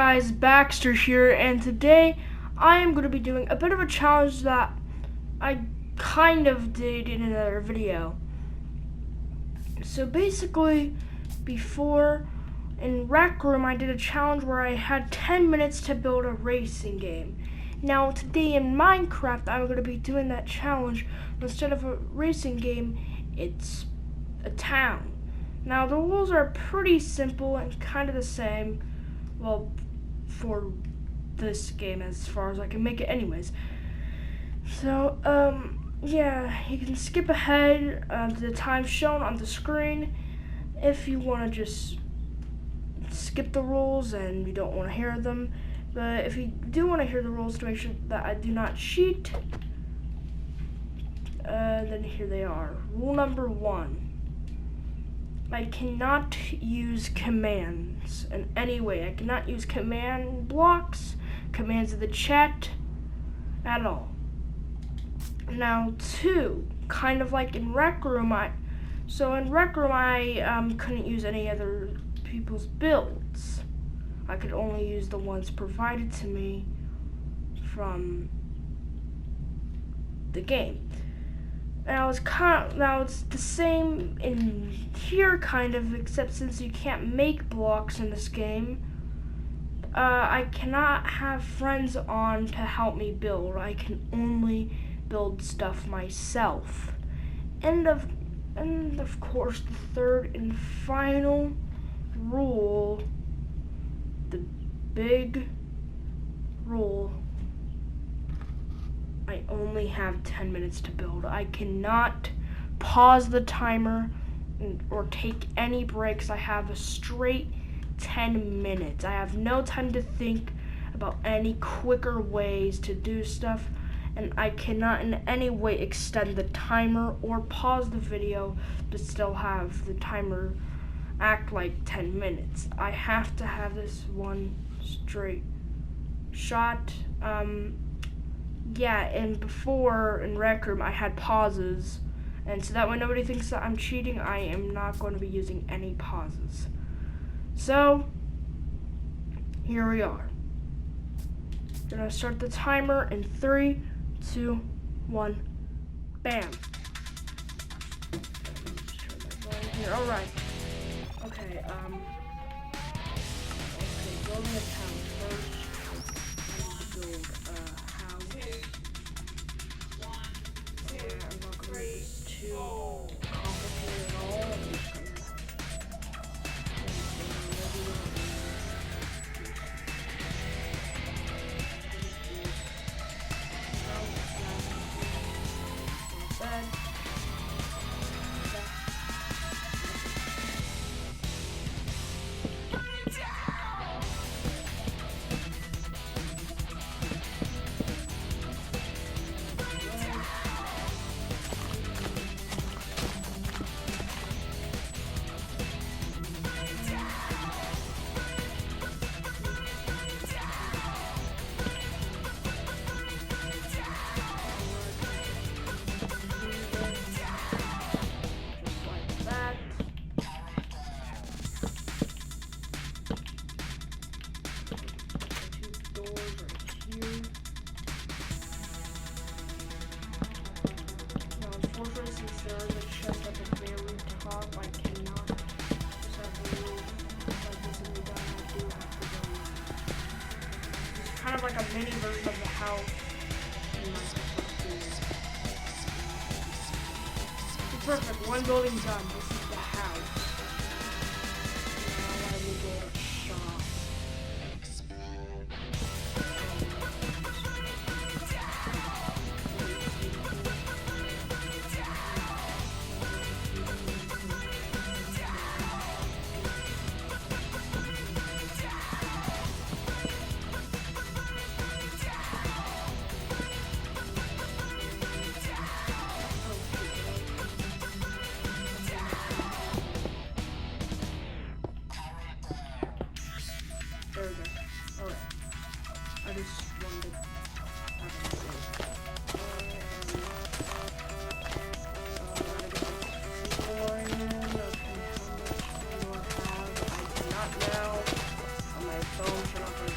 Guys, Baxter here, and today I am going to be doing a bit of a challenge that I kind of did in another video. So basically, before in Rec Room I did a challenge where I had 10 minutes to build a racing game. Now today in Minecraft I'm going to be doing that challenge. Instead of a racing game, it's a town. Now the rules are pretty simple and kind of the same. Well, for this game as far as I can make it anyways. So, yeah, you can skip ahead to the time shown on the screen if you want to just skip the rules and you don't want to hear them. But if you do want to hear the rules to make sure that I do not cheat, then here they are. Rule number 1. I cannot use commands in any way. I cannot use command blocks, commands of the chat, at all. Now 2, kind of like in Rec Room, I couldn't use any other people's builds. I could only use the ones provided to me from the game. Now it's the same in here, kind of, except since you can't make blocks in this game, I cannot have friends on to help me build. I can only build stuff myself. And of course, the third and final rule, the big rule. I only have 10 minutes to build. I cannot pause the timer or take any breaks. I have a straight 10 minutes. I have no time to think about any quicker ways to do stuff, and I cannot in any way extend the timer or pause the video but still have the timer act like 10 minutes. I have to have this one straight shot. Yeah, and before in Rec Room I had pauses, and so that way nobody thinks that I'm cheating, I am not going to be using any pauses. So, here we are. We're going to start the timer in 3, 2, 1, bam. Alright. Okay, building a town first. Build I'm not going to make it too complicated at all. I'm just going to kind of like a mini version of the house in Minecraft. Perfect, one building done. This is the house. Now I will build a shop. There we go. Alright. I just wanted to have it safe. I cannot now. On my phone, turn off my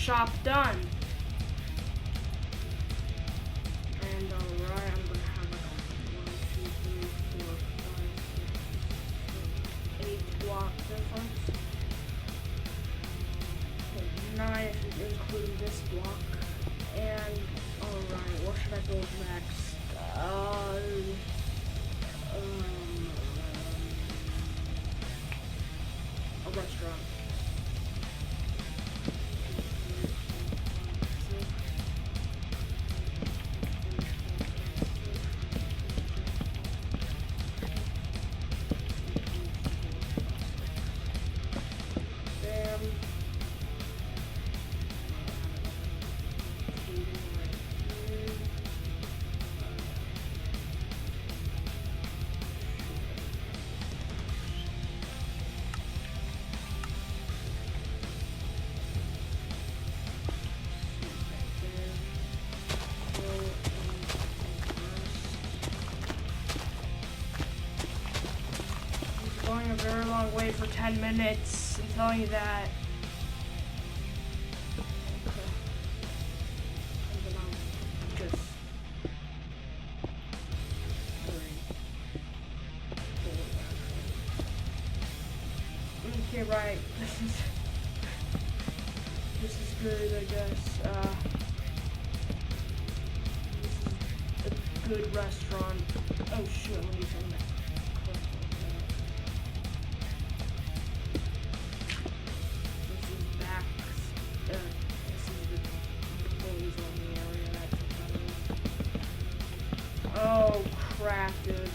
shop done. And alright, I'm gonna have like a 1, 2, 3, 4, 5, 6, 8 block difference. Okay, 9 if you include this block. And alright, what should I build next? A restaurant. Going a very long way for 10 minutes. I'm telling you that. Okay. And then I'll just 3, 4. Okay, right. This is good, I guess. This is a good restaurant. Oh shoot, let me turn that. Oh crap, dude.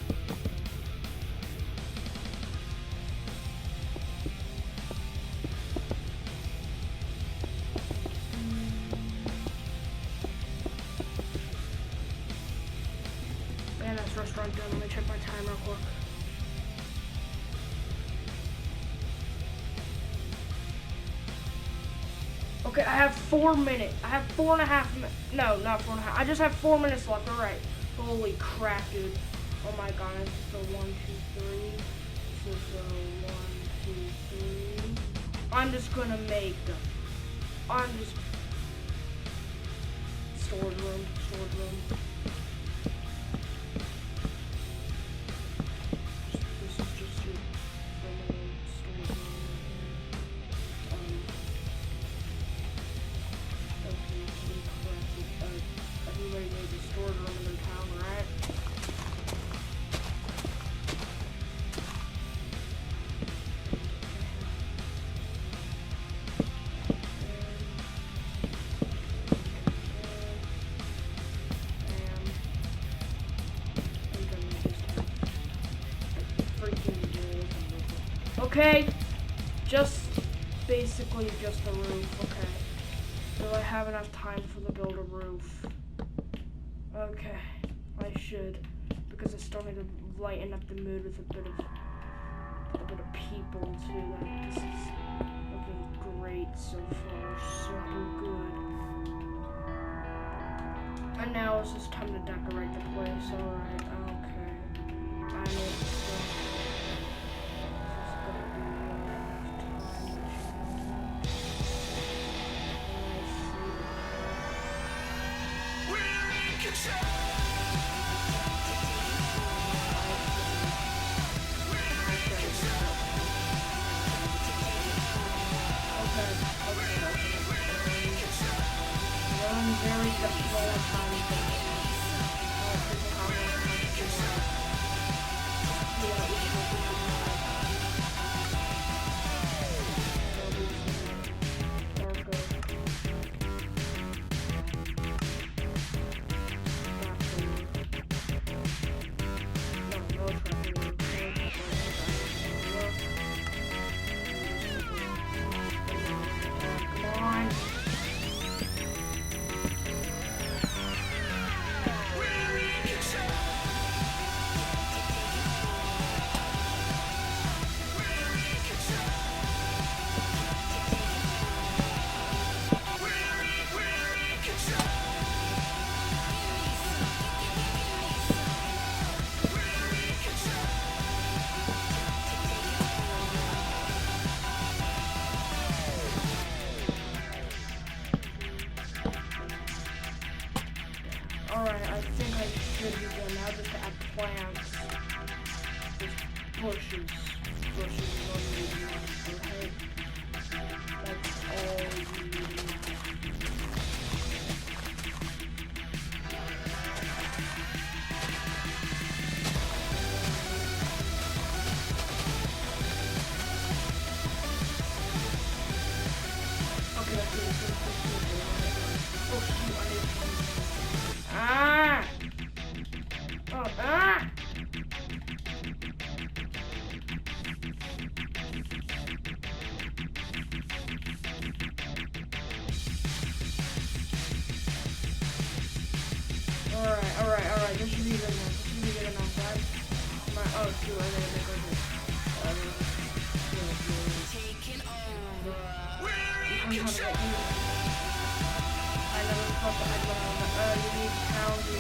Man, that's restaurant done. Let me check my time real quick. Okay, I have 4 minutes. I have 4.5 minutes. No, not 4.5. I just have 4 minutes left. Alright. Holy crap, dude. Oh my god. So 1, 2, 3. So 1, 2, 3. I'm just gonna make them. I'm just. Storage room. Storage room. This is just your storage room. Everybody needs a storage room in their town, right? Okay, just basically just a roof. Okay. Do I have enough time for the build a roof? Okay, I should, because I still need to lighten up the mood with a bit of people too. Like, this is looking great so far, so good. And now it's just time to decorate the place. All right, okay. I know it's very difficult time. Alright, I think I should be done now just to add plants. Just bushes. Bushes is all you need, okay? That's all you need. Okay, that's it. Oh shoot, I need to... Ah! Oh, ah! Alright. This should be good enough. Oh, shoot, I didn't make it. Taking over. I never thought that I'd run you need pounds and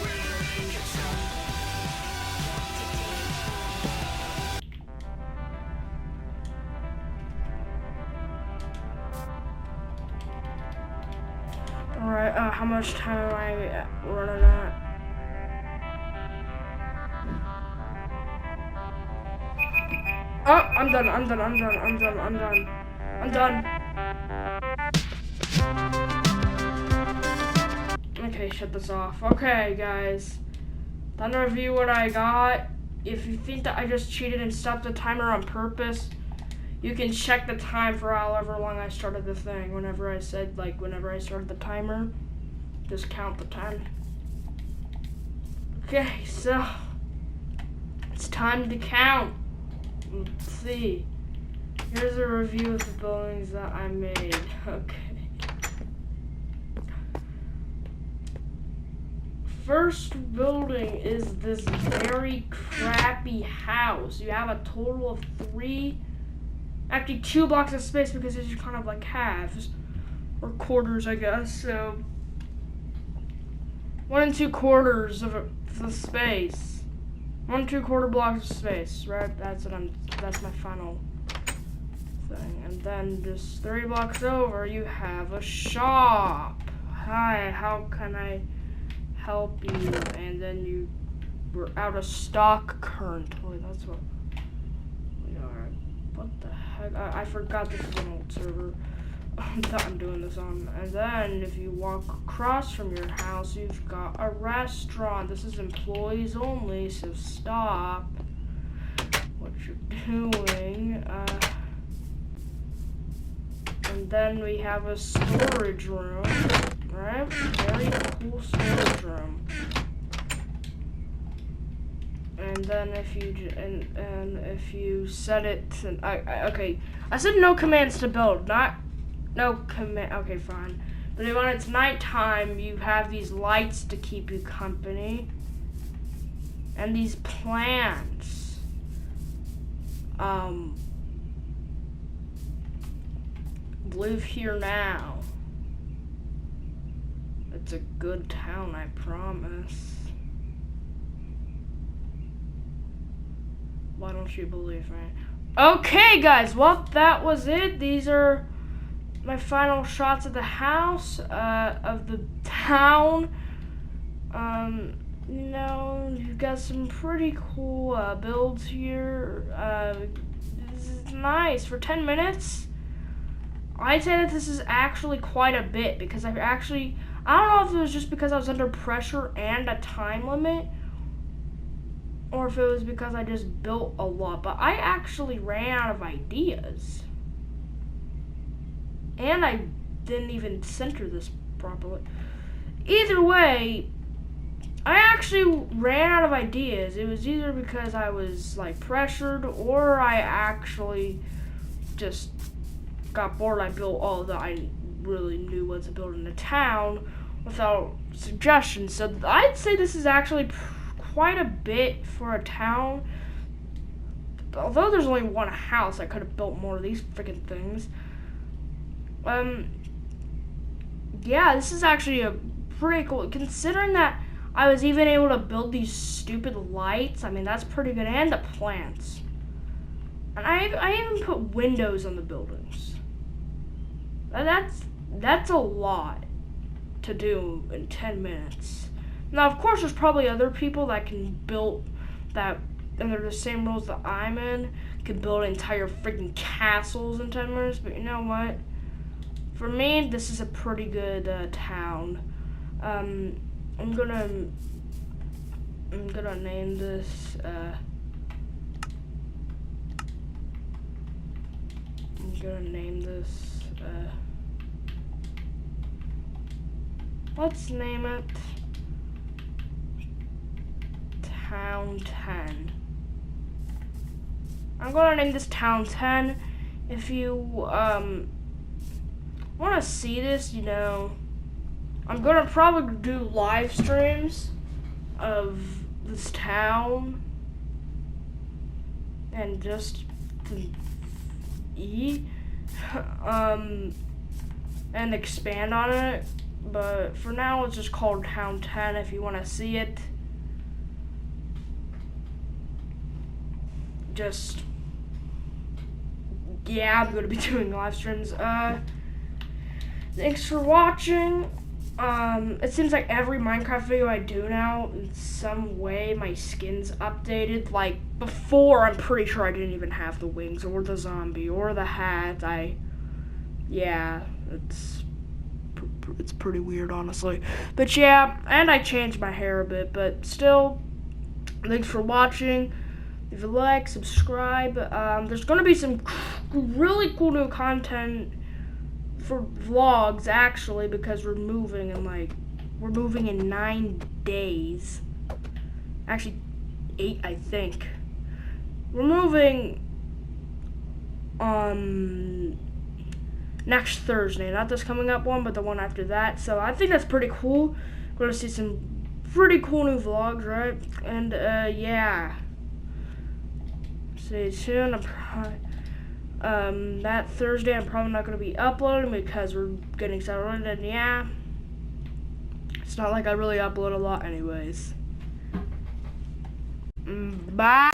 Alright, how much time am I running at? Oh, I'm done. Okay, shut this off. Okay, guys. Time to review what I got. If you think that I just cheated and stopped the timer on purpose, you can check the time for however long I started the thing. Whenever I started the timer, just count the time. Okay, so it's time to count. Let's see. Here's a review of the buildings that I made. Okay. First building is this very crappy house. You have a total of 2 blocks of space because it's kind of like halves or quarters, I guess. So 1 2/4 of the space. 1 2/4 blocks of space, right? That's my final thing. And then just 3 blocks over, you have a shop. Hi, how can I help you? And then we're out of stock currently. That's what we are. What the heck? I forgot this is an old server that I'm doing this on. And then if you walk across from your house, you've got a restaurant. This is employees only, so stop what you're doing. And then we have a storage room, right? Very cool storage room. And then if you set it to, okay, I said no commands to build, not no command. Okay, fine. But when it's nighttime, you have these lights to keep you company, and these plants. Live here now. It's a good town, I promise. Why don't you believe me? Okay, guys, well, that was it. These are my final shots of the house, of the town. You know, you've got some pretty cool builds here. This is nice. For 10 minutes, I'd say that this is actually quite a bit, because I don't know if it was just because I was under pressure and a time limit, or if it was because I just built a lot, but I actually ran out of ideas. And I didn't even center this properly. Either way, I actually ran out of ideas. It was either because I was like pressured, or I actually just got bored. I built all that I really knew what to build in the town without suggestions. So I'd say this is actually quite a bit for a town. Although there's only one house, I could have built more of these freaking things. Yeah, this is actually a pretty cool, considering that I was even able to build these stupid lights. I mean, that's pretty good. And the plants. And I even put windows on the buildings. That's a lot to do in 10 minutes. Now, of course, there's probably other people that can build that under the same rules that I'm in, can build entire freaking castles in 10 minutes. But you know what? For me, this is a pretty good town. I'm gonna name this. I'm gonna name this. Let's name it Town 10. I'm gonna name this Town 10. If you want to see this, you know, I'm gonna probably do live streams of this town and just and expand on it. But for now, it's just called Town 10 if you want to see it. Yeah, I'm going to be doing live streams. Thanks for watching. It seems like every Minecraft video I do now, in some way, my skin's updated. Like, before, I'm pretty sure I didn't even have the wings, or the zombie, or the hat. Yeah, it's pretty weird, honestly. But yeah, and I changed my hair a bit, but still, thanks for watching. If you like, subscribe. There's gonna be some really cool new content for vlogs, actually, because we're moving in 9 days. Actually, 8, I think. We're moving next Thursday, not this coming up one, but the one after that. So I think that's pretty cool. We're gonna see some pretty cool new vlogs, right? And yeah, stay tuned. That Thursday I'm probably not gonna be uploading because we're getting started, and yeah, it's not like I really upload a lot anyways. Bye.